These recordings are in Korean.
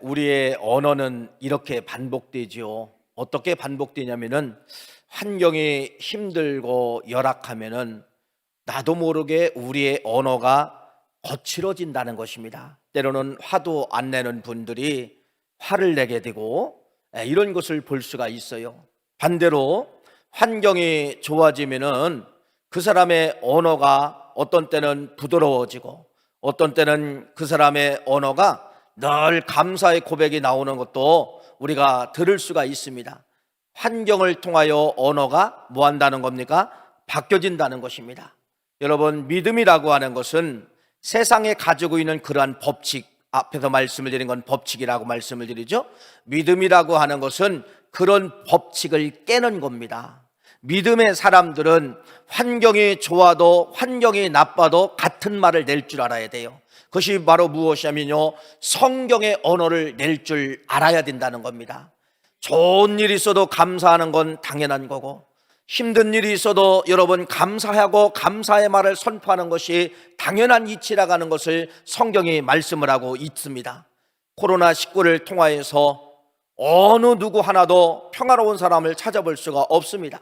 우리의 언어는 이렇게 반복되지요. 어떻게 반복되냐면은 환경이 힘들고 열악하면은 나도 모르게 우리의 언어가 거칠어진다는 것입니다. 때로는 화도 안 내는 분들이 화를 내게 되고 이런 것을 볼 수가 있어요. 반대로 환경이 좋아지면은 그 사람의 언어가 어떤 때는 부드러워지고 어떤 때는 그 사람의 언어가 늘 감사의 고백이 나오는 것도 우리가 들을 수가 있습니다. 환경을 통하여 언어가 뭐 한다는 겁니까? 바뀌어진다는 것입니다. 여러분, 믿음이라고 하는 것은 세상에 가지고 있는 그러한 법칙, 앞에서 말씀을 드린 건 법칙이라고 말씀을 드리죠. 믿음이라고 하는 것은 그런 법칙을 깨는 겁니다. 믿음의 사람들은 환경이 좋아도 환경이 나빠도 같은 말을 낼 줄 알아야 돼요. 그것이 바로 무엇이냐면요, 성경의 언어를 낼 줄 알아야 된다는 겁니다. 좋은 일이 있어도 감사하는 건 당연한 거고, 힘든 일이 있어도 여러분 감사하고 감사의 말을 선포하는 것이 당연한 이치라고 하는 것을 성경이 말씀을 하고 있습니다. 코로나19를 통하여서 어느 누구 하나도 평화로운 사람을 찾아볼 수가 없습니다.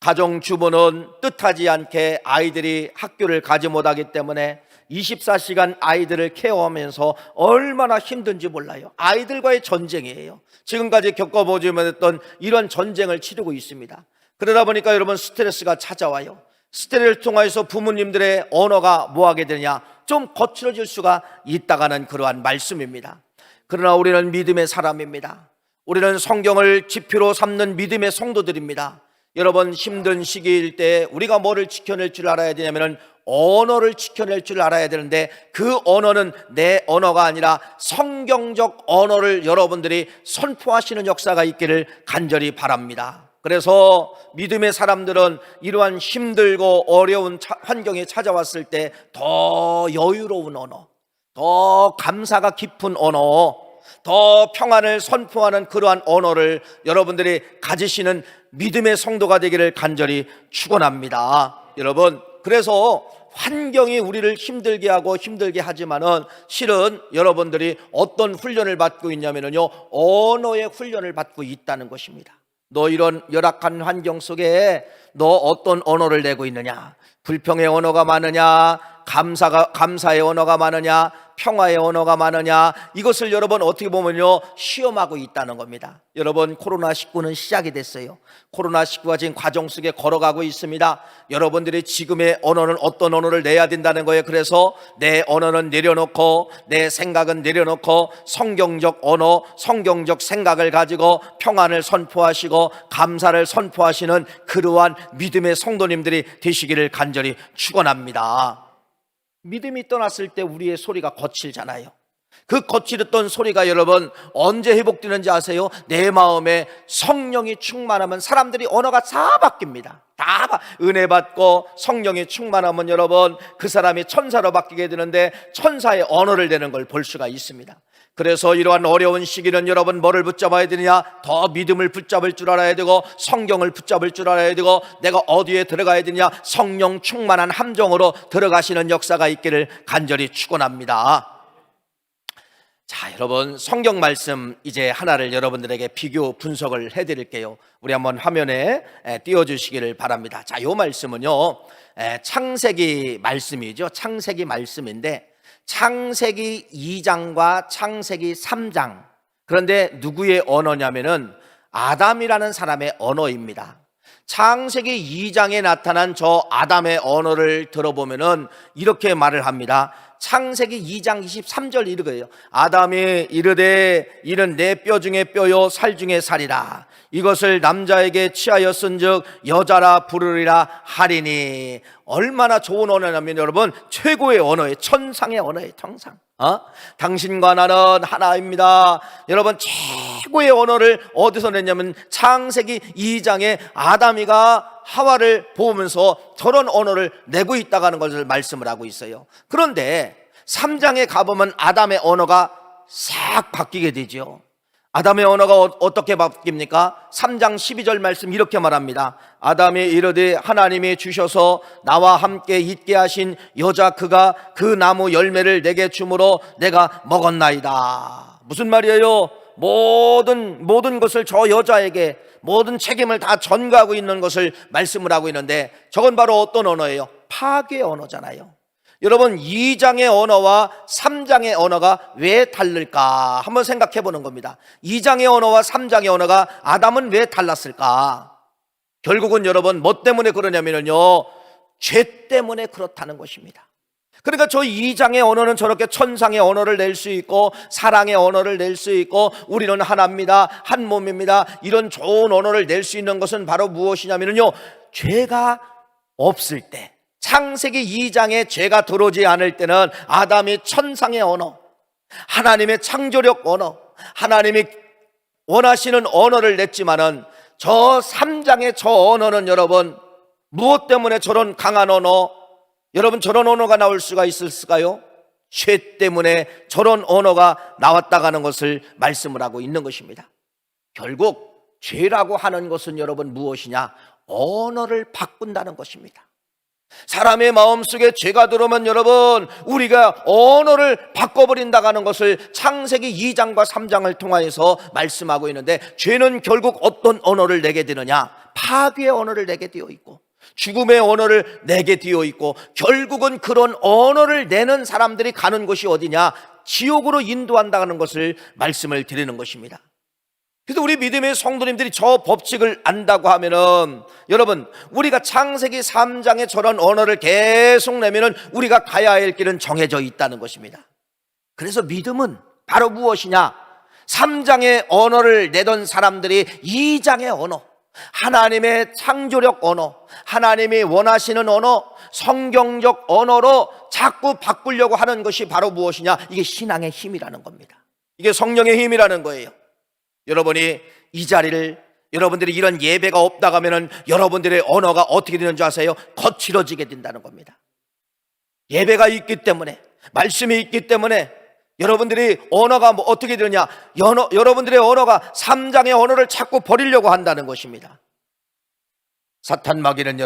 가정주부는 뜻하지 않게 아이들이 학교를 가지 못하기 때문에 24시간 아이들을 케어하면서 얼마나 힘든지 몰라요. 아이들과의 전쟁이에요. 지금까지 겪어보지 못했던 이런 전쟁을 치르고 있습니다. 그러다 보니까 여러분 스트레스가 찾아와요. 스트레스를 통해서 부모님들의 언어가 뭐하게 되냐, 좀 거칠어질 수가 있다가는 그러한 말씀입니다. 그러나 우리는 믿음의 사람입니다. 우리는 성경을 지표로 삼는 믿음의 성도들입니다. 여러분, 힘든 시기일 때 우리가 뭐를 지켜낼 줄 알아야 되냐면 언어를 지켜낼 줄 알아야 되는데, 그 언어는 내 언어가 아니라 성경적 언어를 여러분들이 선포하시는 역사가 있기를 간절히 바랍니다. 그래서 믿음의 사람들은 이러한 힘들고 어려운 환경이 찾아왔을 때 더 여유로운 언어, 더 감사가 깊은 언어, 더 평안을 선포하는 그러한 언어를 여러분들이 가지시는 믿음의 성도가 되기를 간절히 축원합니다. 여러분, 그래서 환경이 우리를 힘들게 하고 힘들게 하지만은 실은 여러분들이 어떤 훈련을 받고 있냐면요, 언어의 훈련을 받고 있다는 것입니다. 너 이런 열악한 환경 속에 너 어떤 언어를 내고 있느냐? 불평의 언어가 많으냐? 감사의 언어가 많으냐? 평화의 언어가 많으냐? 이것을 여러분 어떻게 보면요, 시험하고 있다는 겁니다. 여러분, 코로나19는 시작이 됐어요. 코로나19가 지금 과정 속에 걸어가고 있습니다. 여러분들이 지금의 언어는 어떤 언어를 내야 된다는 거예요. 그래서 내 언어는 내려놓고 내 생각은 내려놓고 성경적 언어, 성경적 생각을 가지고 평안을 선포하시고 감사를 선포하시는 그러한 믿음의 성도님들이 되시기를 간절히 축원합니다. 믿음이 떠났을 때 우리의 소리가 거칠잖아요. 그 거칠었던 소리가 여러분 언제 회복되는지 아세요? 내 마음에 성령이 충만하면 사람들이 언어가 다 바뀝니다. 은혜 받고 성령이 충만하면 여러분 그 사람이 천사로 바뀌게 되는데 천사의 언어를 내는 걸 볼 수가 있습니다. 그래서 이러한 어려운 시기는 여러분 뭐를 붙잡아야 되느냐? 더 믿음을 붙잡을 줄 알아야 되고 성경을 붙잡을 줄 알아야 되고, 내가 어디에 들어가야 되냐? 성령 충만한 함정으로 들어가시는 역사가 있기를 간절히 축원합니다. 자, 여러분, 성경 말씀 이제 하나를 여러분들에게 비교 분석을 해드릴게요. 우리 한번 화면에 띄워주시기를 바랍니다. 자, 이 말씀은요, 창세기 말씀이죠. 창세기 말씀인데 창세기 2장과 창세기 3장, 그런데 누구의 언어냐면은 아담이라는 사람의 언어입니다. 창세기 2장에 나타난 저 아담의 언어를 들어보면은 이렇게 말을 합니다. 창세기 2장 23절 이르거든요. 아담이 이르되 이는 내 뼈 중에 뼈요 살 중에 살이라. 이것을 남자에게 취하였은즉 여자라 부르리라 하리니. 얼마나 좋은 언어냐면 여러분 최고의 언어예요. 천상의 언어예요. 천상. 당신과 나는 하나입니다. 여러분 최고의 언어를 어디서 냈냐면 창세기 2장에 아담이가 하와를 보면서 저런 언어를 내고 있다는 것을 말씀을 하고 있어요. 그런데 3장에 가보면 아담의 언어가 싹 바뀌게 되죠. 아담의 언어가 어떻게 바뀝니까? 3장 12절 말씀 이렇게 말합니다. 아담이 이르되 하나님이 주셔서 나와 함께 있게 하신 여자 그가 그 나무 열매를 내게 주므로 내가 먹었나이다. 무슨 말이에요? 모든 것을 저 여자에게 모든 책임을 다 전가하고 있는 것을 말씀을 하고 있는데, 저건 바로 어떤 언어예요? 파괴 언어잖아요. 여러분, 2장의 언어와 3장의 언어가 왜 다를까 한번 생각해 보는 겁니다. 2장의 언어와 3장의 언어가 아담은 왜 달랐을까? 결국은 여러분 뭐 때문에 그러냐면요, 죄 때문에 그렇다는 것입니다. 그러니까 저 2장의 언어는 저렇게 천상의 언어를 낼 수 있고 사랑의 언어를 낼 수 있고 우리는 하나입니다, 한 몸입니다, 이런 좋은 언어를 낼 수 있는 것은 바로 무엇이냐면요, 죄가 없을 때, 창세기 2장에 죄가 들어오지 않을 때는 아담이 천상의 언어, 하나님의 창조력 언어, 하나님이 원하시는 언어를 냈지만은 저 3장의 저 언어는 여러분 무엇 때문에 저런 강한 언어, 여러분 저런 언어가 나올 수가 있을까요? 죄 때문에 저런 언어가 나왔다가는 것을 말씀을 하고 있는 것입니다. 결국 죄라고 하는 것은 여러분 무엇이냐? 언어를 바꾼다는 것입니다. 사람의 마음속에 죄가 들어오면 여러분 우리가 언어를 바꿔버린다는 것을 창세기 2장과 3장을 통하여서 말씀하고 있는데, 죄는 결국 어떤 언어를 내게 되느냐? 파괴의 언어를 내게 되어 있고 죽음의 언어를 내게 되어 있고, 결국은 그런 언어를 내는 사람들이 가는 곳이 어디냐? 지옥으로 인도한다는 것을 말씀을 드리는 것입니다. 그래서 우리 믿음의 성도님들이 저 법칙을 안다고 하면은 여러분 우리가 창세기 3장의 저런 언어를 계속 내면은 우리가 가야 할 길은 정해져 있다는 것입니다. 그래서 믿음은 바로 무엇이냐? 3장의 언어를 내던 사람들이 2장의 언어, 하나님의 창조력 언어, 하나님이 원하시는 언어, 성경적 언어로 자꾸 바꾸려고 하는 것이 바로 무엇이냐? 이게 신앙의 힘이라는 겁니다. 이게 성령의 힘이라는 거예요. 여러분이 이 자리를, 여러분들이 이런 예배가 없다고 하면은 여러분들의 언어가 어떻게 되는 줄 아세요? 거칠어지게 된다는 겁니다. 예배가 있기 때문에, 말씀이 있기 때문에 여러분들이 언어가 어떻게 되느냐? 여러분들의 언어가 3장의 언어를 자꾸 버리려고 한다는 것입니다. 사탄 마귀는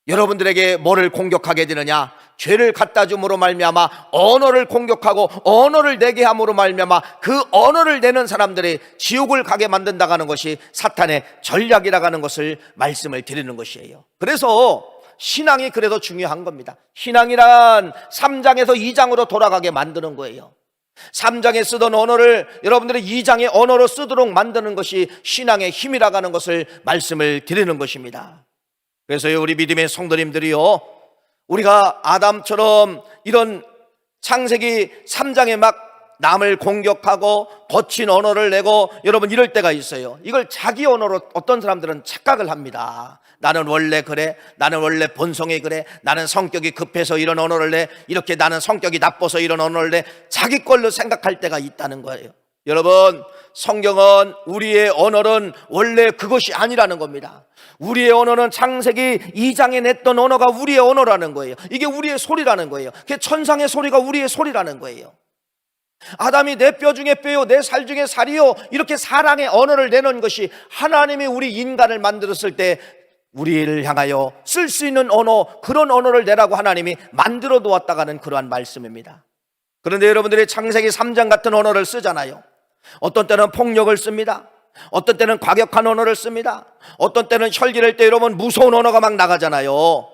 여러분들에게 뭐를 공격하게 되느냐? 죄를 갖다 줌으로 말미암아 언어를 공격하고 언어를 내게 함으로 말미암아 그 언어를 내는 사람들이 지옥을 가게 만든다고 하는 것이 사탄의 전략이라고 하는 것을 말씀을 드리는 것이에요. 그래서 신앙이 그래도 중요한 겁니다. 신앙이란 3장에서 2장으로 돌아가게 만드는 거예요. 3장에 쓰던 언어를 여러분들이 2장의 언어로 쓰도록 만드는 것이 신앙의 힘이라고 하는 것을 말씀을 드리는 것입니다. 그래서 우리 믿음의 성도님들이요, 우리가 아담처럼 이런 창세기 3장에 막 남을 공격하고 거친 언어를 내고 여러분 이럴 때가 있어요. 이걸 자기 언어로 어떤 사람들은 착각을 합니다. 나는 원래 그래, 나는 원래 본성이 그래, 나는 성격이 급해서 이런 언어를 내, 이렇게 나는 성격이 나빠서 이런 언어를 내, 자기 걸로 생각할 때가 있다는 거예요. 여러분, 성경은 우리의 언어는 원래 그것이 아니라는 겁니다. 우리의 언어는 창세기 2장에 냈던 언어가 우리의 언어라는 거예요. 이게 우리의 소리라는 거예요. 그게 천상의 소리가 우리의 소리라는 거예요. 아담이 내 뼈 중에 뼈요, 내 살 중에 살이요, 이렇게 사랑의 언어를 내는 것이 하나님이 우리 인간을 만들었을 때 우리를 향하여 쓸 수 있는 언어, 그런 언어를 내라고 하나님이 만들어 놓았다가는 그러한 말씀입니다. 그런데 여러분들이 창세기 3장 같은 언어를 쓰잖아요. 어떤 때는 폭력을 씁니다. 어떤 때는 과격한 언어를 씁니다. 어떤 때는 혈기를 때 여러분 무서운 언어가 막 나가잖아요.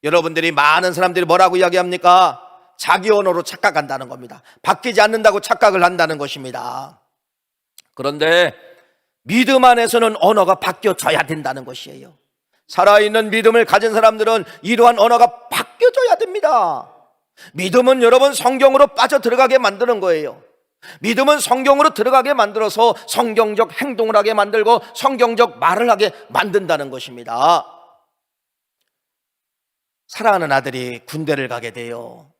여러분들이 많은 사람들이 뭐라고 이야기합니까? 자기 언어로 착각한다는 겁니다. 바뀌지 않는다고 착각을 한다는 것입니다. 그런데 믿음 안에서는 언어가 바뀌어져야 된다는 것이에요. 살아있는 믿음을 가진 사람들은 이러한 언어가 바뀌어져야 됩니다. 믿음은 여러분 성경으로 빠져 들어가게 만드는 거예요. 믿음은 성경으로 들어가게 만들어서 성경적 행동을 하게 만들고 성경적 말을 하게 만든다는 것입니다. 사랑하는 아들이 군대를 가게 돼요.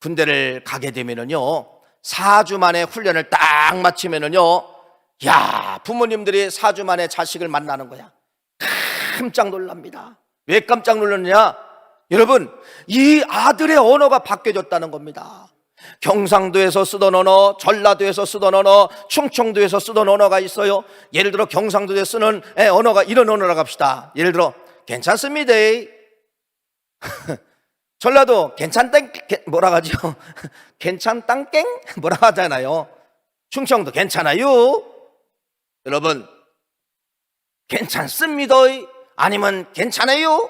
군대를 가게 되면은요, 4주 만에 훈련을 딱 마치면은요, 야, 부모님들이 4주 만에 자식을 만나는 거야. 깜짝 놀랍니다. 왜 깜짝 놀랐느냐? 여러분, 이 아들의 언어가 바뀌어졌다는 겁니다. 경상도에서 쓰던 언어, 전라도에서 쓰던 언어, 충청도에서 쓰던 언어가 있어요. 예를 들어 경상도에 쓰는 언어가 이런 언어라고 합시다. 예를 들어 괜찮습니다. 전라도 괜찮땡 뭐라 하죠? 괜찮땅땡 뭐라 하잖아요. 충청도 괜찮아요? 여러분, 괜찮습니다. 아니면 괜찮아요?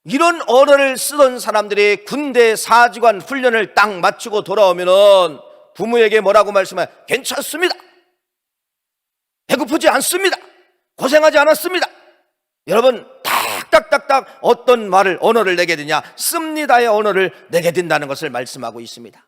이런 언어를 쓰던 사람들이 군대 사직관 훈련을 딱 마치고 돌아오면은 부모에게 뭐라고 말씀해요? 괜찮습니다. 배고프지 않습니다. 고생하지 않았습니다. 여러분, 딱딱딱딱 어떤 언어를 내게 되냐? 씁니다의 언어를 내게 된다는 것을 말씀하고 있습니다.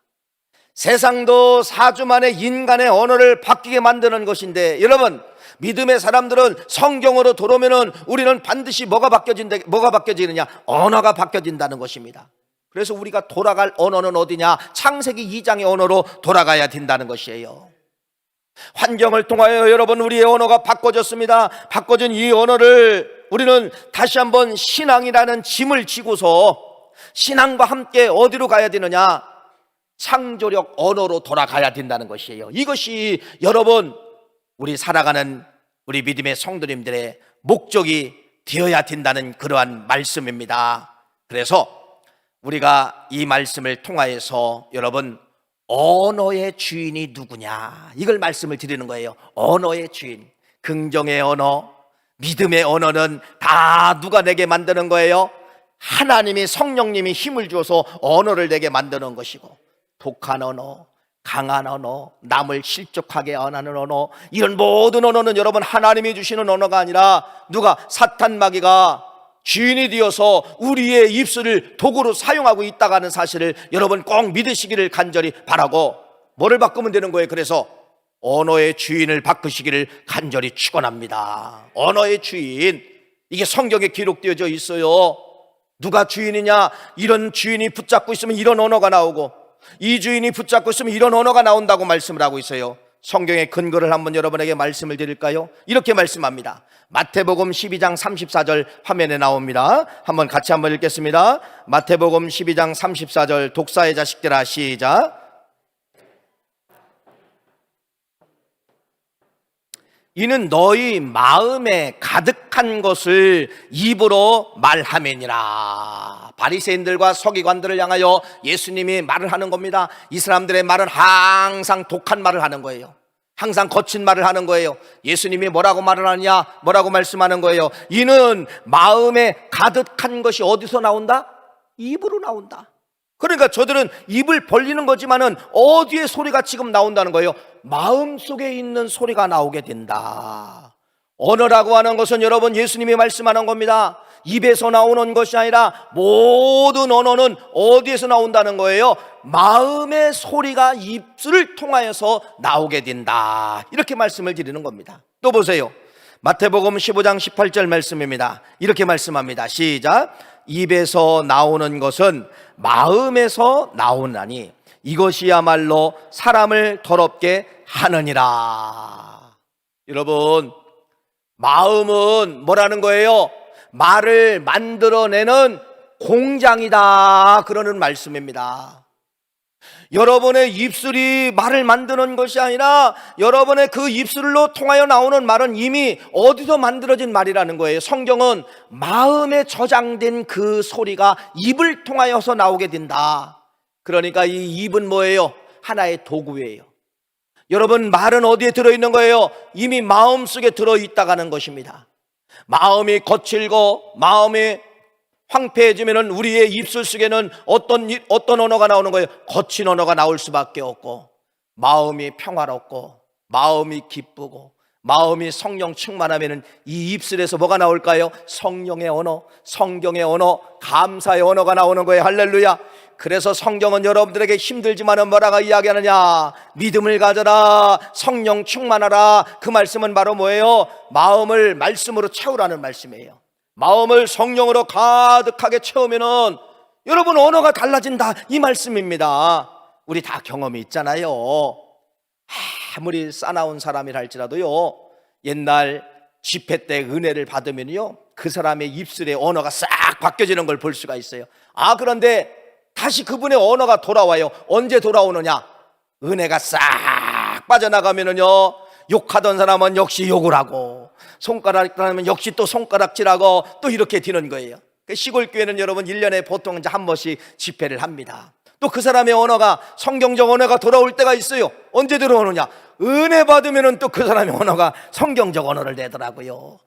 세상도 4주 만에 인간의 언어를 바뀌게 만드는 것인데, 여러분, 믿음의 사람들은 성경으로 돌아오면은 우리는 반드시 뭐가 바뀌어지느냐? 언어가 바뀌어진다는 것입니다. 그래서 우리가 돌아갈 언어는 어디냐? 창세기 2장의 언어로 돌아가야 된다는 것이에요. 환경을 통하여 여러분, 우리의 언어가 바꿔졌습니다. 바꿔진 이 언어를 우리는 다시 한번 신앙이라는 짐을 지고서 신앙과 함께 어디로 가야 되느냐? 창조력 언어로 돌아가야 된다는 것이에요. 이것이 여러분, 우리 살아가는 우리 믿음의 성도님들의 목적이 되어야 된다는 그러한 말씀입니다. 그래서 우리가 이 말씀을 통하여서 여러분, 언어의 주인이 누구냐, 이걸 말씀을 드리는 거예요. 언어의 주인, 긍정의 언어, 믿음의 언어는 다 누가 내게 만드는 거예요? 하나님이, 성령님이 힘을 주어서 언어를 내게 만드는 것이고, 독한 언어, 강한 언어, 남을 실족하게 하는 언어, 이런 모든 언어는 여러분 하나님이 주시는 언어가 아니라 누가, 사탄 마귀가 주인이 되어서 우리의 입술을 도구로 사용하고 있다고 하는 사실을 여러분 꼭 믿으시기를 간절히 바라고, 뭐를 바꾸면 되는 거예요? 그래서 언어의 주인을 바꾸시기를 간절히 축원합니다. 언어의 주인, 이게 성경에 기록되어져 있어요. 누가 주인이냐? 이런 주인이 붙잡고 있으면 이런 언어가 나오고, 이 주인이 붙잡고 있으면 이런 언어가 나온다고 말씀을 하고 있어요. 성경의 근거를 한번 여러분에게 말씀을 드릴까요? 이렇게 말씀합니다. 마태복음 12장 34절 화면에 나옵니다. 한번 같이 한번 읽겠습니다. 마태복음 12장 34절, 독사의 자식들아, 시작. 이는 너희 마음에 가득한 것을 입으로 말하매니라. 바리새인들과 서기관들을 향하여 예수님이 말을 하는 겁니다. 이 사람들의 말은 항상 독한 말을 하는 거예요. 항상 거친 말을 하는 거예요. 예수님이 뭐라고 말을 하느냐? 뭐라고 말씀하는 거예요? 이는 마음에 가득한 것이 어디서 나온다? 입으로 나온다. 그러니까 저들은 입을 벌리는 거지만은 어디에 소리가 지금 나온다는 거예요? 마음속에 있는 소리가 나오게 된다. 언어라고 하는 것은 여러분, 예수님이 말씀하는 겁니다. 입에서 나오는 것이 아니라 모든 언어는 어디에서 나온다는 거예요? 마음의 소리가 입술을 통하여서 나오게 된다. 이렇게 말씀을 드리는 겁니다. 또 보세요. 마태복음 15장 18절 말씀입니다. 이렇게 말씀합니다. 시작. 입에서 나오는 것은 마음에서 나오나니 이것이야말로 사람을 더럽게 하느니라. 여러분, 마음은 뭐라는 거예요? 말을 만들어내는 공장이다, 그러는 말씀입니다. 여러분의 입술이 말을 만드는 것이 아니라 여러분의 그 입술로 통하여 나오는 말은 이미 어디서 만들어진 말이라는 거예요. 성경은 마음에 저장된 그 소리가 입을 통하여서 나오게 된다. 그러니까 이 입은 뭐예요? 하나의 도구예요. 여러분, 말은 어디에 들어있는 거예요? 이미 마음속에 들어있다가는 것입니다. 마음이 거칠고 마음이 황폐해지면 우리의 입술 속에는 어떤 언어가 나오는 거예요? 거친 언어가 나올 수밖에 없고, 마음이 평화롭고 마음이 기쁘고 마음이 성령 충만하면 이 입술에서 뭐가 나올까요? 성령의 언어, 성경의 언어, 감사의 언어가 나오는 거예요. 할렐루야. 그래서 성경은 여러분들에게 힘들지만은 뭐라고 이야기하느냐? 믿음을 가져라, 성령 충만하라. 그 말씀은 바로 뭐예요? 마음을 말씀으로 채우라는 말씀이에요. 마음을 성령으로 가득하게 채우면은 여러분 언어가 달라진다, 이 말씀입니다. 우리 다 경험이 있잖아요. 아무리 싸나운 사람이라 할지라도요, 옛날 집회 때 은혜를 받으면요, 그 사람의 입술의 언어가 싹 바뀌어지는 걸 볼 수가 있어요. 그런데 다시 그분의 언어가 돌아와요. 언제 돌아오느냐? 은혜가 싹 빠져나가면은요, 욕하던 사람은 역시 욕을 하고, 손가락질하면 역시 또 손가락질하고, 또 이렇게 되는 거예요. 시골 교회는 여러분 1년에 보통 이제 한 번씩 집회를 합니다. 또 그 사람의 언어가, 성경적 언어가 돌아올 때가 있어요. 언제 들어오느냐? 은혜 받으면은 또 그 사람의 언어가 성경적 언어를 내더라고요.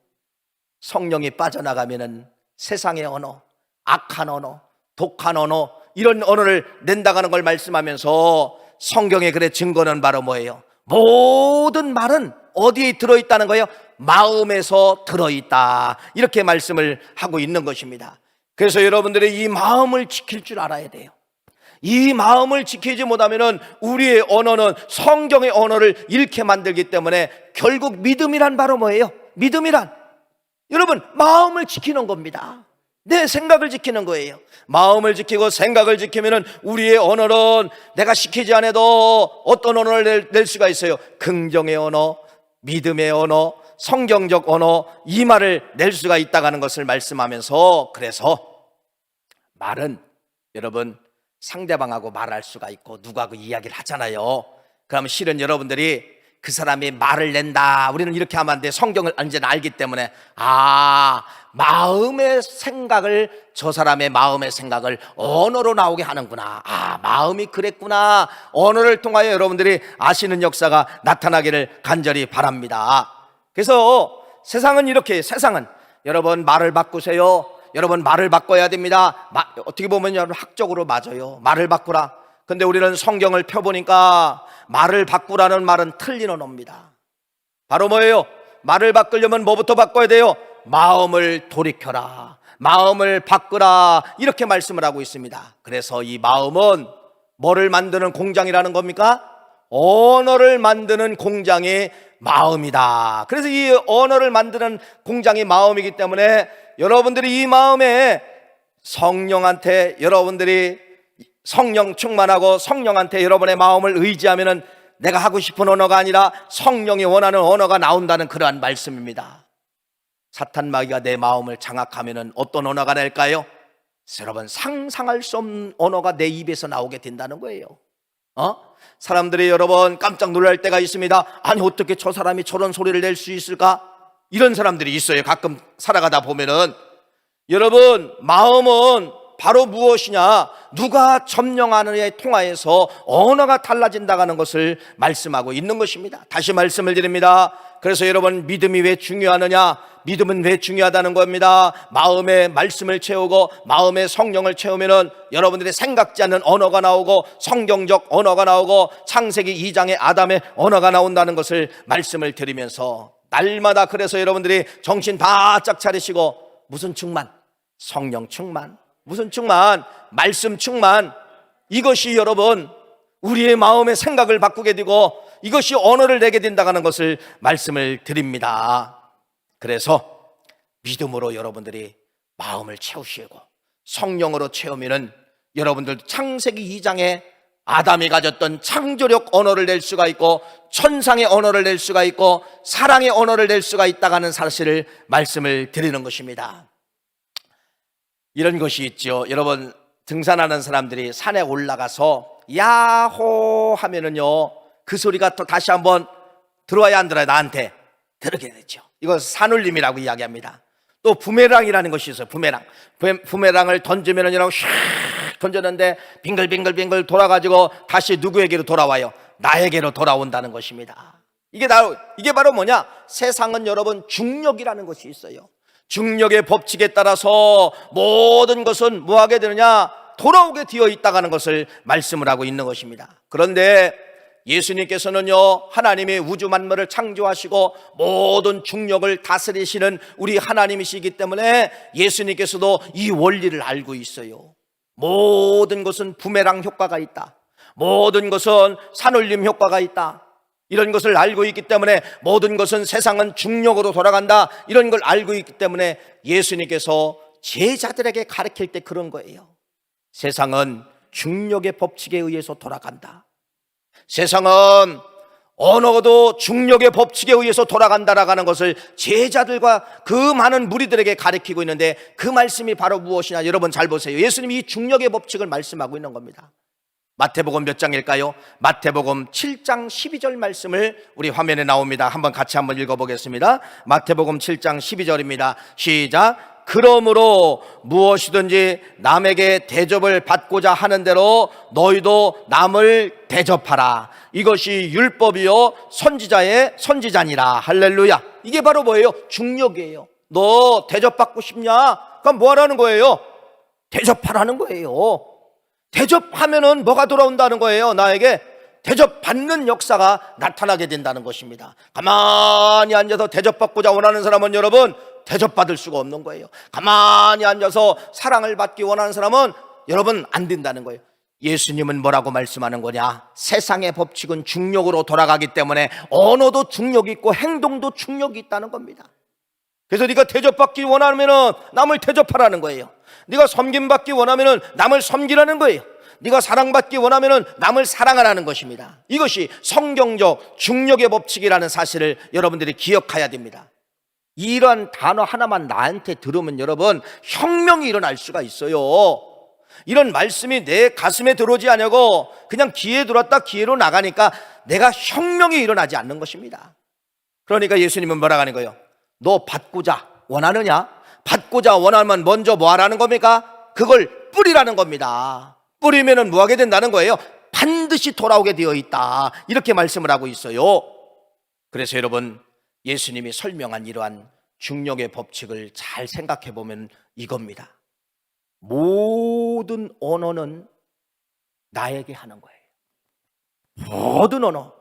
성령이 빠져나가면은 세상의 언어, 악한 언어, 독한 언어, 이런 언어를 낸다가는 걸 말씀하면서 성경의 글의 증거는 바로 뭐예요? 모든 말은 어디에 들어있다는 거예요? 마음에서 들어있다, 이렇게 말씀을 하고 있는 것입니다. 그래서 여러분들이 이 마음을 지킬 줄 알아야 돼요. 이 마음을 지키지 못하면 우리의 언어는 성경의 언어를 잃게 만들기 때문에 결국 믿음이란 바로 뭐예요? 믿음이란 여러분 마음을 지키는 겁니다. 내 생각을 지키는 거예요. 마음을 지키고 생각을 지키면 우리의 언어는 내가 시키지 않아도 어떤 언어를 낼 수가 있어요. 긍정의 언어, 믿음의 언어, 성경적 언어, 이 말을 낼 수가 있다는 것을 말씀하면서, 그래서 말은 여러분 상대방하고 말할 수가 있고 누가 그 이야기를 하잖아요. 그러면 실은 여러분들이 그 사람이 말을 낸다, 우리는 이렇게 하면 안 돼. 성경을 언제나 알기 때문에 마음의 생각을, 저 사람의 마음의 생각을 언어로 나오게 하는구나, 마음이 그랬구나, 언어를 통하여 여러분들이 아시는 역사가 나타나기를 간절히 바랍니다. 그래서 세상은 이렇게, 세상은 여러분 말을 바꾸세요. 여러분 말을 바꿔야 됩니다. 어떻게 보면 여러분 학적으로 맞아요. 말을 바꾸라. 근데 우리는 성경을 펴보니까 말을 바꾸라는 말은 틀린 언어입니다. 바로 뭐예요? 말을 바꾸려면 뭐부터 바꿔야 돼요? 마음을 돌이켜라, 마음을 바꾸라, 이렇게 말씀을 하고 있습니다. 그래서 이 마음은 뭐를 만드는 공장이라는 겁니까? 언어를 만드는 공장이 마음이다. 그래서 이 언어를 만드는 공장이 마음이기 때문에 여러분들이 이 마음에 성령한테, 여러분들이 성령 충만하고 성령한테 여러분의 마음을 의지하면은 내가 하고 싶은 언어가 아니라 성령이 원하는 언어가 나온다는 그러한 말씀입니다. 사탄 마귀가 내 마음을 장악하면은 어떤 언어가 낼까요? 여러분 상상할 수 없는 언어가 내 입에서 나오게 된다는 거예요. 사람들이 여러분 깜짝 놀랄 때가 있습니다. 아니 어떻게 저 사람이 저런 소리를 낼 수 있을까? 이런 사람들이 있어요. 가끔 살아가다 보면은. 여러분 마음은 바로 무엇이냐? 누가 점령하느냐에 통하여서 언어가 달라진다는 것을 말씀하고 있는 것입니다. 다시 말씀을 드립니다. 그래서 여러분 믿음이 왜 중요하느냐? 믿음은 왜 중요하다는 겁니다. 마음에 말씀을 채우고 마음에 성령을 채우면은 여러분들이 생각지 않는 언어가 나오고 성경적 언어가 나오고 창세기 2장의 아담의 언어가 나온다는 것을 말씀을 드리면서, 날마다 그래서 여러분들이 정신 바짝 차리시고, 무슨 충만? 성령 충만. 무슨 충만? 말씀 충만. 이것이 여러분 우리의 마음의 생각을 바꾸게 되고 이것이 언어를 내게 된다는 것을 말씀을 드립니다. 그래서 믿음으로 여러분들이 마음을 채우시고 성령으로 채우면은 여러분들도 창세기 2장에 아담이 가졌던 창조력 언어를 낼 수가 있고 천상의 언어를 낼 수가 있고 사랑의 언어를 낼 수가 있다는 사실을 말씀을 드리는 것입니다. 이런 것이 있죠. 여러분 등산하는 사람들이 산에 올라가서 야호 하면은요 그 소리가 또 다시 한번 들어와야 안 들어야? 나한테 들게 되죠. 이거 산울림이라고 이야기합니다. 또 부메랑이라는 것이 있어요. 부메랑을 던지면은 이렇게 샥 던졌는데 빙글빙글 돌아가지고 다시 누구에게로 돌아와요? 나에게로 돌아온다는 것입니다. 이게 바로 뭐냐? 세상은 여러분 중력이라는 것이 있어요. 중력의 법칙에 따라서 모든 것은 뭐하게 되느냐? 돌아오게 되어 있다는 것을 말씀을 하고 있는 것입니다. 그런데 예수님께서는요 하나님의 우주 만물을 창조하시고 모든 중력을 다스리시는 우리 하나님이시기 때문에 예수님께서도 이 원리를 알고 있어요. 모든 것은 부메랑 효과가 있다, 모든 것은 산울림 효과가 있다, 이런 것을 알고 있기 때문에 모든 것은 세상은 중력으로 돌아간다, 이런 걸 알고 있기 때문에 예수님께서 제자들에게 가르칠 때 그런 거예요. 세상은 중력의 법칙에 의해서 돌아간다, 세상은 언어도 중력의 법칙에 의해서 돌아간다라는 것을 제자들과 그 많은 무리들에게 가르치고 있는데, 그 말씀이 바로 무엇이냐? 여러분 잘 보세요. 예수님이 이 중력의 법칙을 말씀하고 있는 겁니다. 마태복음 몇 장일까요? 마태복음 7장 12절 말씀을 우리 화면에 나옵니다. 같이 한번 읽어보겠습니다. 마태복음 7장 12절입니다. 시작. 그러므로 무엇이든지 남에게 대접을 받고자 하는 대로 너희도 남을 대접하라. 이것이 율법이요 선지자니라. 할렐루야. 이게 바로 뭐예요? 중력이에요. 너 대접받고 싶냐? 그럼 뭐 하라는 거예요? 대접하라는 거예요. 대접하면은 뭐가 돌아온다는 거예요? 나에게 대접받는 역사가 나타나게 된다는 것입니다. 가만히 앉아서 대접받고자 원하는 사람은 여러분 대접받을 수가 없는 거예요. 가만히 앉아서 사랑을 받기 원하는 사람은 여러분 안 된다는 거예요. 예수님은 뭐라고 말씀하는 거냐? 세상의 법칙은 중력으로 돌아가기 때문에 언어도 중력이 있고 행동도 중력이 있다는 겁니다. 그래서 네가 대접받기 원하면은 남을 대접하라는 거예요. 네가 섬김받기 원하면은 남을 섬기라는 거예요. 네가 사랑받기 원하면은 남을 사랑하라는 것입니다. 이것이 성경적 중력의 법칙이라는 사실을 여러분들이 기억해야 됩니다. 이런 단어 하나만 나한테 들으면 여러분 혁명이 일어날 수가 있어요. 이런 말씀이 내 가슴에 들어오지 않냐고 그냥 귀에 들어왔다 귀로 나가니까 내가 혁명이 일어나지 않는 것입니다. 그러니까 예수님은 뭐라고 하는 거예요? 너 받고자 원하느냐? 받고자 원하면 먼저 뭐 하라는 겁니까? 그걸 뿌리라는 겁니다. 뿌리면은 뭐 하게 된다는 거예요? 반드시 돌아오게 되어 있다. 이렇게 말씀을 하고 있어요. 그래서 여러분 예수님이 설명한 이러한 중력의 법칙을 잘 생각해 보면 이겁니다. 모든 언어는 나에게 하는 거예요. 모든 언어.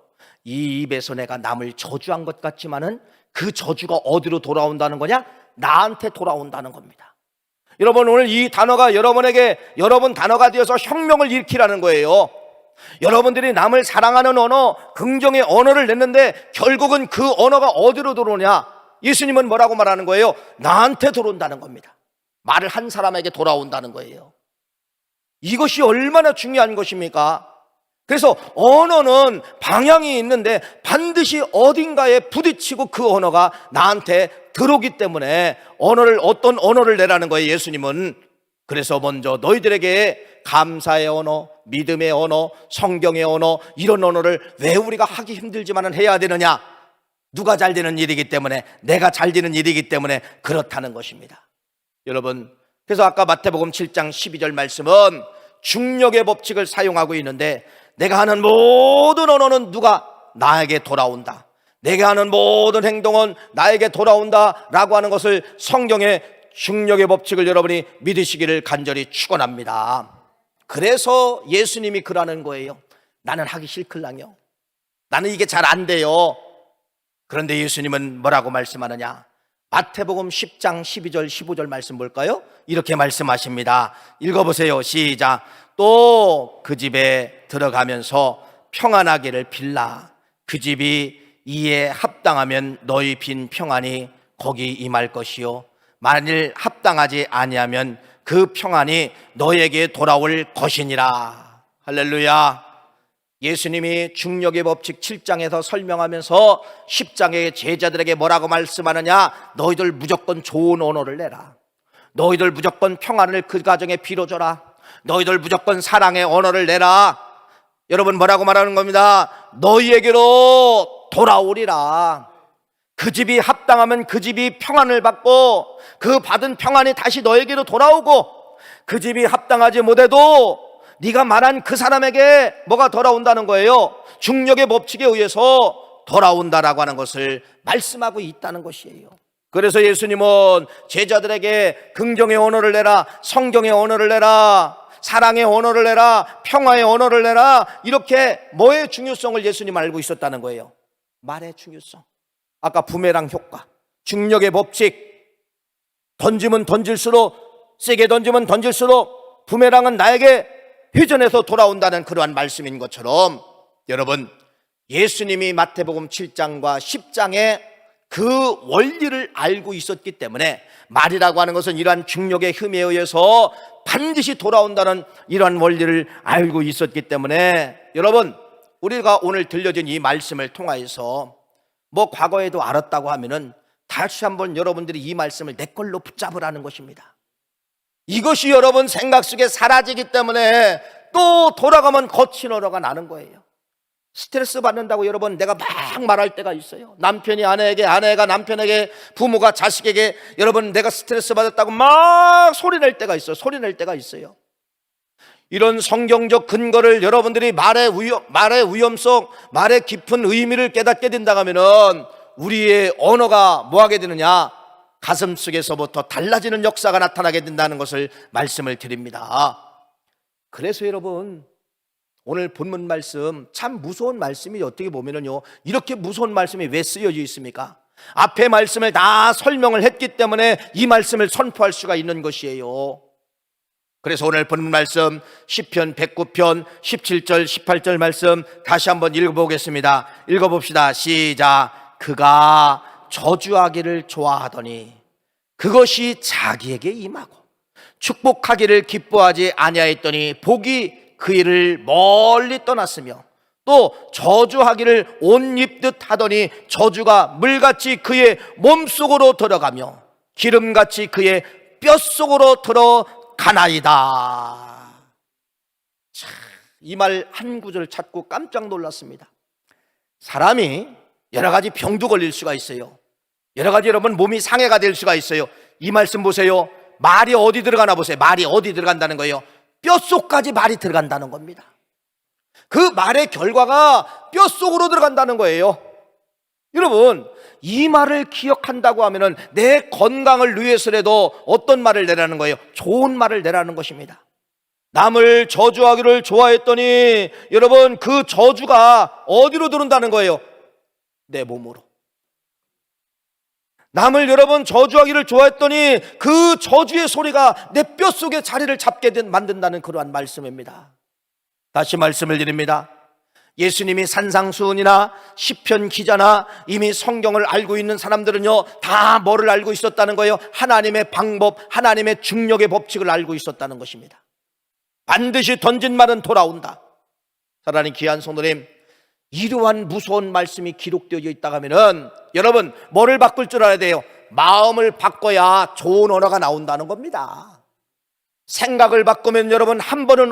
이 입에서 내가 남을 저주한 것 같지만은 그 저주가 어디로 돌아온다는 거냐? 나한테 돌아온다는 겁니다. 여러분 오늘 이 단어가 여러분 단어가 되어서 혁명을 일으키라는 거예요. 여러분들이 남을 사랑하는 언어, 긍정의 언어를 냈는데 결국은 그 언어가 어디로 들어오냐? 예수님은 뭐라고 말하는 거예요? 나한테 들어온다는 겁니다. 말을 한 사람에게 돌아온다는 거예요. 이것이 얼마나 중요한 것입니까? 그래서 언어는 방향이 있는데 반드시 어딘가에 부딪히고 그 언어가 나한테 들어오기 때문에 어떤 언어를 내라는 거예요, 예수님은. 그래서 먼저 너희들에게 감사의 언어, 믿음의 언어, 성경의 언어, 이런 언어를 왜 우리가 하기 힘들지만은 해야 되느냐? 누가 잘 되는 일이기 때문에, 내가 잘 되는 일이기 때문에 그렇다는 것입니다. 여러분, 그래서 아까 마태복음 7장 12절 말씀은 중력의 법칙을 사용하고 있는데 내가 하는 모든 언어는 누가 나에게 돌아온다. 내가 하는 모든 행동은 나에게 돌아온다 라고 하는 것을 성경의 중력의 법칙을 여러분이 믿으시기를 간절히 축원합니다. 그래서 예수님이 그러는 거예요. 나는 하기 싫걸랑요. 나는 이게 잘 안 돼요. 그런데 예수님은 뭐라고 말씀하느냐? 마태복음 10장 12절 15절 말씀 볼까요? 이렇게 말씀하십니다. 읽어보세요. 시작. 또 그 집에 들어가면서 평안하기를 빌라. 그 집이 이에 합당하면 너희 빈 평안이 거기 임할 것이요 만일 합당하지 아니하면 그 평안이 너에게 돌아올 것이니라. 할렐루야. 예수님이 중력의 법칙 7장에서 설명하면서 10장의 제자들에게 뭐라고 말씀하느냐? 너희들 무조건 좋은 언어를 내라. 너희들 무조건 평안을 그 가정에 빌어줘라. 너희들 무조건 사랑의 언어를 내라. 여러분 뭐라고 말하는 겁니다? 너희에게로 돌아오리라. 그 집이 합당하면 그 집이 평안을 받고 그 받은 평안이 다시 너에게로 돌아오고, 그 집이 합당하지 못해도 네가 말한 그 사람에게 뭐가 돌아온다는 거예요? 중력의 법칙에 의해서 돌아온다라고 하는 것을 말씀하고 있다는 것이에요. 그래서 예수님은 제자들에게 긍정의 언어를 내라, 성경의 언어를 내라, 사랑의 언어를 내라, 평화의 언어를 내라, 이렇게 뭐의 중요성을 예수님 알고 있었다는 거예요? 말의 중요성. 아까 부메랑 효과, 중력의 법칙, 던지면 던질수록, 세게 던지면 던질수록 부메랑은 나에게 회전해서 돌아온다는 그러한 말씀인 것처럼, 여러분 예수님이 마태복음 7장과 10장에 그 원리를 알고 있었기 때문에 말이라고 하는 것은 이러한 중력의 힘에 의해서 반드시 돌아온다는 이러한 원리를 알고 있었기 때문에, 여러분 우리가 오늘 들려준 이 말씀을 통하여서 뭐 과거에도 알았다고 하면은 다시 한번 여러분들이 이 말씀을 내 걸로 붙잡으라는 것입니다. 이것이 여러분 생각 속에 사라지기 때문에 또 돌아가면 거친 언어가 나는 거예요. 스트레스 받는다고 여러분 내가 막 말할 때가 있어요. 남편이 아내에게, 아내가 남편에게, 부모가 자식에게 여러분 내가 스트레스 받았다고 막 소리낼 때가 있어요. 소리낼 때가 있어요. 이런 성경적 근거를 여러분들이 말의 위험성, 말의 깊은 의미를 깨닫게 된다고 하면은 우리의 언어가 뭐하게 되느냐? 가슴 속에서부터 달라지는 역사가 나타나게 된다는 것을 말씀을 드립니다. 그래서 여러분 오늘 본문 말씀 참 무서운 말씀이 어떻게 보면은요, 이렇게 무서운 말씀이 왜 쓰여져 있습니까? 앞에 말씀을 다 설명을 했기 때문에 이 말씀을 선포할 수가 있는 것이에요. 그래서 오늘 본문 말씀 시편 109편 17절 18절 말씀 다시 한번 읽어보겠습니다. 읽어봅시다. 시작. 그가 저주하기를 좋아하더니 그것이 자기에게 임하고 축복하기를 기뻐하지 아니하였더니 복이 그 일을 멀리 떠났으며 또 저주하기를 옷 입듯 하더니 저주가 물같이 그의 몸속으로 들어가며 기름같이 그의 뼛속으로 들어가나이다. 이 말 한 구절 찾고 깜짝 놀랐습니다. 사람이 여러 가지 병도 걸릴 수가 있어요. 여러 가지 여러분 몸이 상해가 될 수가 있어요. 이 말씀 보세요. 말이 어디 들어가나 보세요. 말이 어디 들어간다는 거예요? 뼛속까지 말이 들어간다는 겁니다. 그 말의 결과가 뼛속으로 들어간다는 거예요. 여러분 이 말을 기억한다고 하면은 내 건강을 위해서라도 어떤 말을 내라는 거예요? 좋은 말을 내라는 것입니다. 남을 저주하기를 좋아했더니 여러분 그 저주가 어디로 들어온다는 거예요? 내 몸으로. 남을 여러분 저주하기를 좋아했더니 그 저주의 소리가 내 뼛속에 자리를 잡게 만든다는 그러한 말씀입니다. 다시 말씀을 드립니다. 예수님이 산상수훈이나 시편 기자나 이미 성경을 알고 있는 사람들은요 다 뭐를 알고 있었다는 거예요? 하나님의 방법, 하나님의 중력의 법칙을 알고 있었다는 것입니다. 반드시 던진 말은 돌아온다. 사랑하는 귀한 성도님, 이러한 무서운 말씀이 기록되어 있다고 하면은 여러분 뭐를 바꿀 줄 알아야 돼요? 마음을 바꿔야 좋은 언어가 나온다는 겁니다. 생각을 바꾸면 여러분 한 번은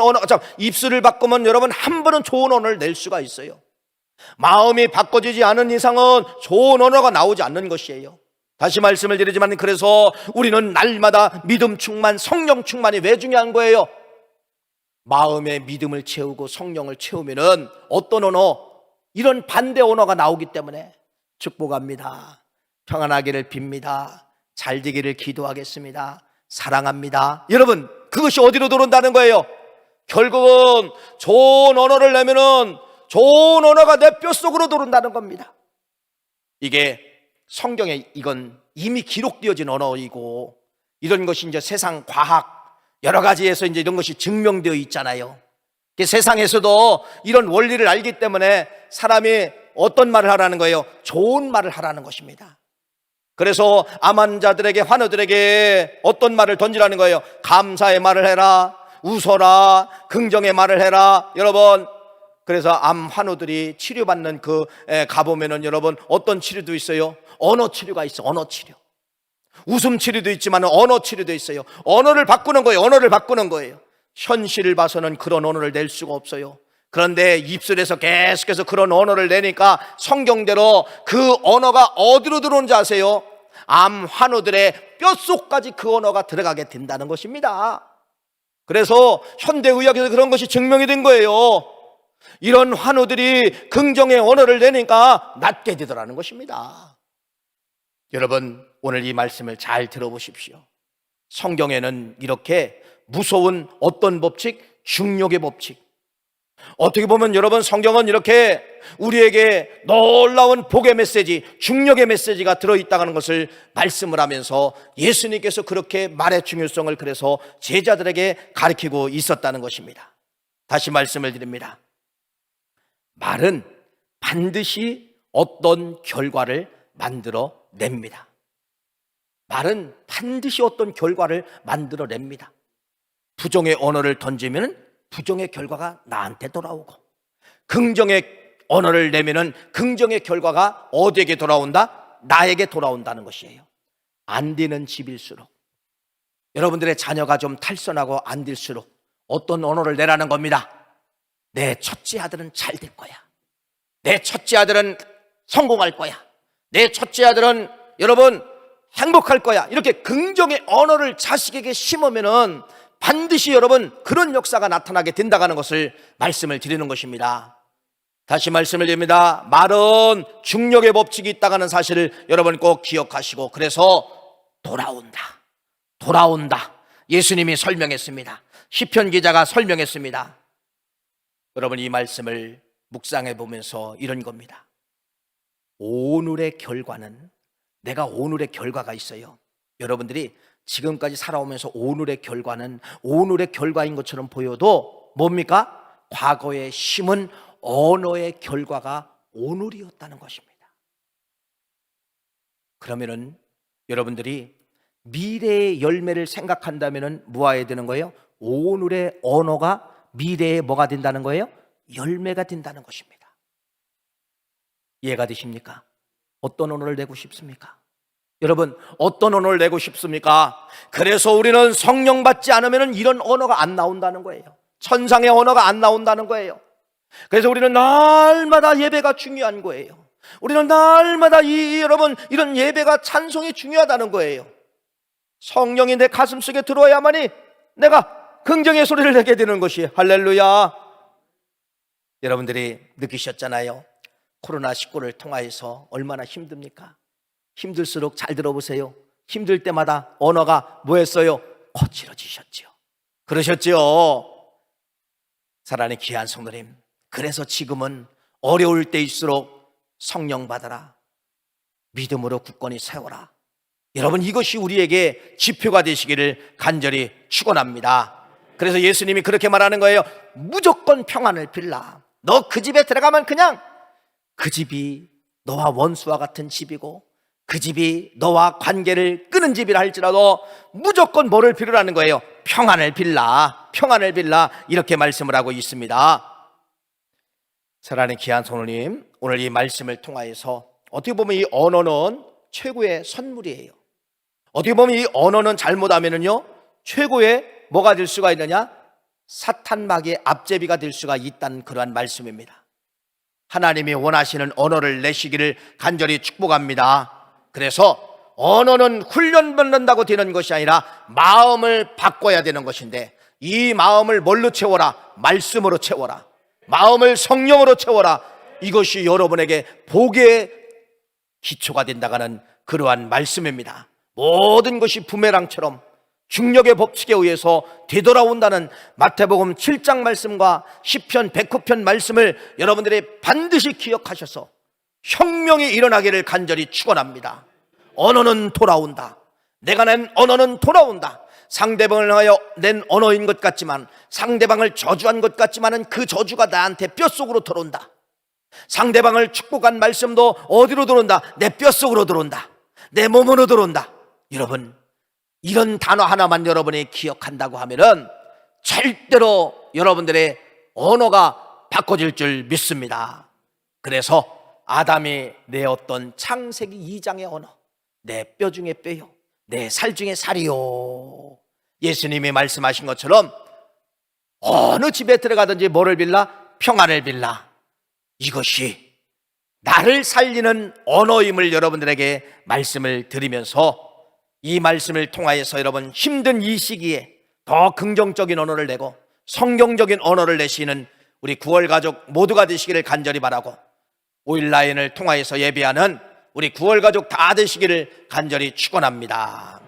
입술을 바꾸면 여러분 한 번은 좋은 언어를 낼 수가 있어요. 마음이 바꿔지지 않은 이상은 좋은 언어가 나오지 않는 것이에요. 다시 말씀을 드리지만 그래서 우리는 날마다 믿음 충만, 성령 충만이 왜 중요한 거예요? 마음에 믿음을 채우고 성령을 채우면은 어떤 언어? 이런 반대 언어가 나오기 때문에 축복합니다, 평안하기를 빕니다, 잘 되기를 기도하겠습니다, 사랑합니다. 여러분 그것이 어디로 들어온다는 거예요? 결국은 좋은 언어를 내면은 좋은 언어가 내 뼛속으로 들어온다는 겁니다. 이게 성경에 이건 이미 기록되어진 언어이고 이런 것이 이제 세상 과학 여러 가지에서 이제 이런 것이 증명되어 있잖아요. 세상에서도 이런 원리를 알기 때문에 사람이 어떤 말을 하라는 거예요? 좋은 말을 하라는 것입니다. 그래서 암 환자들에게, 환우들에게 어떤 말을 던지라는 거예요? 감사의 말을 해라, 웃어라, 긍정의 말을 해라. 여러분 그래서 암 환우들이 치료받는 가보면은 여러분 어떤 치료도 있어요? 언어 치료가 있어. 언어 치료. 웃음 치료도 있지만 언어 치료도 있어요. 언어를 바꾸는 거예요. 언어를 바꾸는 거예요. 현실을 봐서는 그런 언어를 낼 수가 없어요. 그런데 입술에서 계속해서 그런 언어를 내니까 성경대로 그 언어가 어디로 들어오는지 아세요? 암 환우들의 뼛속까지 그 언어가 들어가게 된다는 것입니다. 그래서 현대의학에서 그런 것이 증명이 된 거예요. 이런 환우들이 긍정의 언어를 내니까 낫게 되더라는 것입니다. 여러분 오늘 이 말씀을 잘 들어보십시오. 성경에는 이렇게 무서운 어떤 법칙? 중력의 법칙. 어떻게 보면 여러분 성경은 이렇게 우리에게 놀라운 복의 메시지, 중력의 메시지가 들어있다는 것을 말씀을 하면서 예수님께서 그렇게 말의 중요성을 그래서 제자들에게 가르치고 있었다는 것입니다. 다시 말씀을 드립니다. 말은 반드시 어떤 결과를 만들어 냅니다. 말은 반드시 어떤 결과를 만들어 냅니다. 부정의 언어를 던지면 부정의 결과가 나한테 돌아오고, 긍정의 언어를 내면은 긍정의 결과가 어디에게 돌아온다? 나에게 돌아온다는 것이에요. 안 되는 집일수록, 여러분들의 자녀가 좀 탈선하고 안 될수록 어떤 언어를 내라는 겁니다. 내 첫째 아들은 잘 될 거야. 내 첫째 아들은 성공할 거야. 내 첫째 아들은 여러분 행복할 거야. 이렇게 긍정의 언어를 자식에게 심으면은 반드시 여러분 그런 역사가 나타나게 된다는 것을 말씀을 드리는 것입니다. 다시 말씀을 드립니다. 말은 중력의 법칙이 있다는 사실을 여러분 꼭 기억하시고, 그래서 돌아온다. 예수님이 설명했습니다. 시편 기자가 설명했습니다. 여러분 이 말씀을 묵상해 보면서 이런 겁니다. 오늘의 결과는, 내가 오늘의 결과가 있어요. 여러분들이 지금까지 살아오면서 오늘의 결과는 오늘의 결과인 것처럼 보여도 뭡니까? 과거에 심은 언어의 결과가 오늘이었다는 것입니다. 그러면은 여러분들이 미래의 열매를 생각한다면은 뭐해야 되는 거예요? 오늘의 언어가 미래에 뭐가 된다는 거예요? 열매가 된다는 것입니다. 이해가 되십니까? 어떤 언어를 내고 싶습니까? 여러분 어떤 언어를 내고 싶습니까? 그래서 우리는 성령 받지 않으면 이런 언어가 안 나온다는 거예요. 천상의 언어가 안 나온다는 거예요. 그래서 우리는 날마다 예배가 중요한 거예요. 우리는 날마다 여러분 이런 예배가 찬송이 중요하다는 거예요. 성령이 내 가슴 속에 들어야만이 내가 긍정의 소리를 내게 되는 것이, 할렐루야. 여러분들이 느끼셨잖아요. 코로나19를 통하여서 얼마나 힘듭니까? 힘들수록 잘 들어보세요. 힘들 때마다 언어가 뭐였어요? 거칠어지셨죠. 그러셨죠. 사랑하는 귀한 성도님, 그래서 지금은 어려울 때일수록 성령 받아라, 믿음으로 굳건히 세워라. 여러분 이것이 우리에게 지표가 되시기를 간절히 축원합니다. 그래서 예수님이 그렇게 말하는 거예요. 무조건 평안을 빌라. 너 그 집에 들어가면 그냥 그 집이 너와 원수와 같은 집이고 그 집이 너와 관계를 끊은 집이라 할지라도 무조건 뭐를 빌으라는 거예요? 평안을 빌라, 평안을 빌라, 이렇게 말씀을 하고 있습니다. 사랑하는 귀한 성도님, 오늘 이 말씀을 통하여서 어떻게 보면 이 언어는 최고의 선물이에요. 어떻게 보면 이 언어는 잘못하면은요 최고의 뭐가 될 수가 있느냐? 사탄 마귀의 앞제비가 될 수가 있다는 그러한 말씀입니다. 하나님이 원하시는 언어를 내시기를 간절히 축복합니다. 그래서 언어는 훈련받는다고 되는 것이 아니라 마음을 바꿔야 되는 것인데, 이 마음을 뭘로 채워라? 말씀으로 채워라. 마음을 성령으로 채워라. 이것이 여러분에게 복의 기초가 된다는 그러한 말씀입니다. 모든 것이 부메랑처럼 중력의 법칙에 의해서 되돌아온다는 마태복음 7장 말씀과 시편 109편 말씀을 여러분들이 반드시 기억하셔서 혁명이 일어나기를 간절히 축원합니다. 언어는 돌아온다. 내가 낸 언어는 돌아온다. 상대방을 하여 낸 언어인 것 같지만, 상대방을 저주한 것 같지만은 그 저주가 나한테 뼛속으로 들어온다. 상대방을 축복한 말씀도 어디로 들어온다? 내 뼛속으로 들어온다. 내 몸으로 들어온다. 여러분 이런 단어 하나만 여러분이 기억한다고 하면은 절대로 여러분들의 언어가 바꿔질 줄 믿습니다. 그래서 아담이 내었던 창세기 2장의 언어, 내 뼈 중에 뼈요, 내 살 중에 살이요. 예수님이 말씀하신 것처럼 어느 집에 들어가든지 뭐를 빌라? 평안을 빌라. 이것이 나를 살리는 언어임을 여러분들에게 말씀을 드리면서, 이 말씀을 통하여서 여러분 힘든 이 시기에 더 긍정적인 언어를 내고 성경적인 언어를 내시는 우리 9월 가족 모두가 되시기를 간절히 바라고, 5일 라인을 통하여서 예배하는 우리 9월 가족 다 되시기를 간절히 축원합니다.